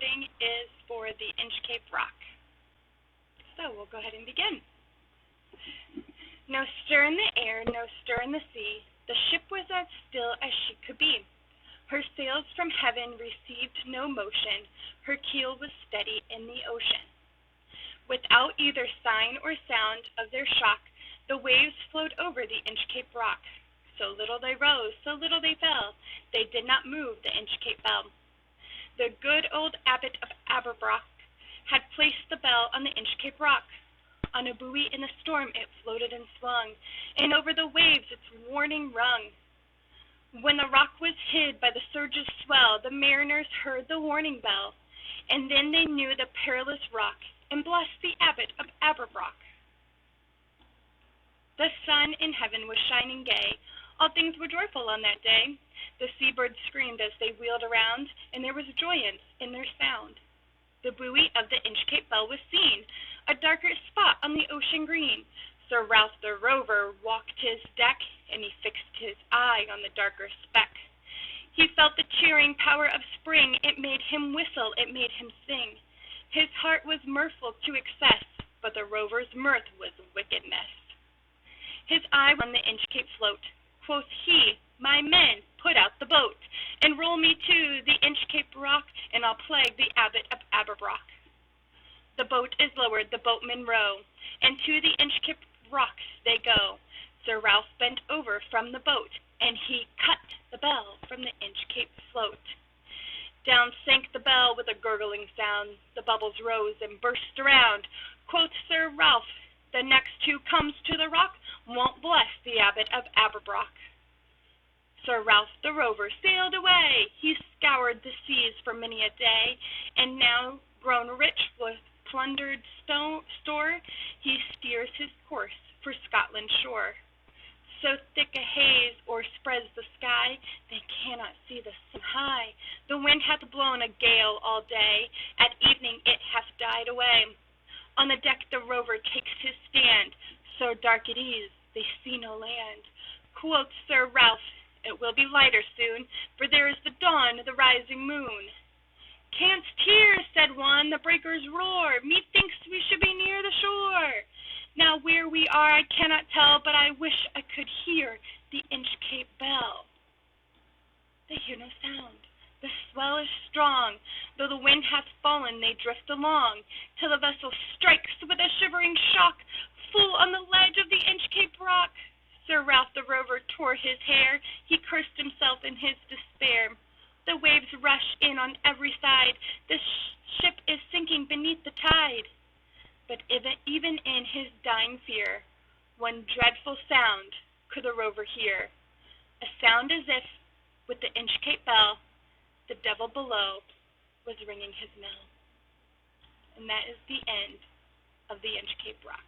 recording is for the Inchcape Rock. So we'll go ahead and begin. No stir in the air, no stir in the sea. The ship was as still as she could be. Her sails from heaven received no motion. Her keel was steady in the ocean. Without either sign or sound of their shock, the waves flowed over the Inchcape Rock. So little they rose, so little they fell. They did not move the Inchcape bell. The good old abbot of Aberbrock had placed the bell on the Inchcape Rock. On a buoy in the storm it floated and swung, and over the waves its warning rung. When the rock was hid by the surge's swell, the mariners heard the warning bell, and then they knew the perilous rock, and blessed the abbot of Aberbrock. The sun in heaven was shining gay. All things were joyful on that day. The seabirds screamed as they wheeled around, and there was joyance in their sound. The buoy of the Inchcape Bell was seen, a darker spot on the ocean green. Sir Ralph the rover walked his deck, and he fixed his eye on the darker speck. He felt the cheering power of spring. It made him whistle, it made him sing. His heart was mirthful to excess, but the rover's mirth was wickedness. His eye on the Inchcape float. Quoth he, "My men, put out the boat, and roll me to the Inchcape Rock, and I'll plague the abbot of Aberbrock." The boat is lowered, the boatmen row, and to the Inchcape Rock they go. Sir Ralph bent over from the boat, and he cut the bell from the Inchcape float. Down sank the bell with a gurgling sound. The bubbles rose and burst around. Quoth Sir Ralph, "The next who comes to the rock won't bless the abbot of Aberbrock." Sir Ralph the rover sailed away. He scoured the seas for many a day, and now grown rich with plundered store, he steers his course for Scotland's shore. So thick a haze o'erspreads the sky, they cannot see the sun high. The wind hath blown a gale all day, at evening it hath died away. On the deck the rover takes his stand, so dark it is, they see no land. Quoth Sir Ralph, "It will be lighter soon, for there is the dawn of the rising moon." "Canst hear," said one, "the breakers roar? Methinks we should be near the shore. Now where we are I cannot tell, but I wish I could hear the Inchcape bell." They hear no sound. The swell is strong. Though the wind hath fallen, they drift along, till the vessel strikes with a shivering shock full on the ledge of the Inchcape Rock. Sir Ralph the rover tore his hair. He cursed himself in his despair. The waves rush in on every side. The ship is sinking beneath the tide. But even in his dying fear, one dreadful sound could the rover hear. A sound as if, with the Inchcape bell, the devil below was ringing his knell. And that is the end of the Inchcape Rock.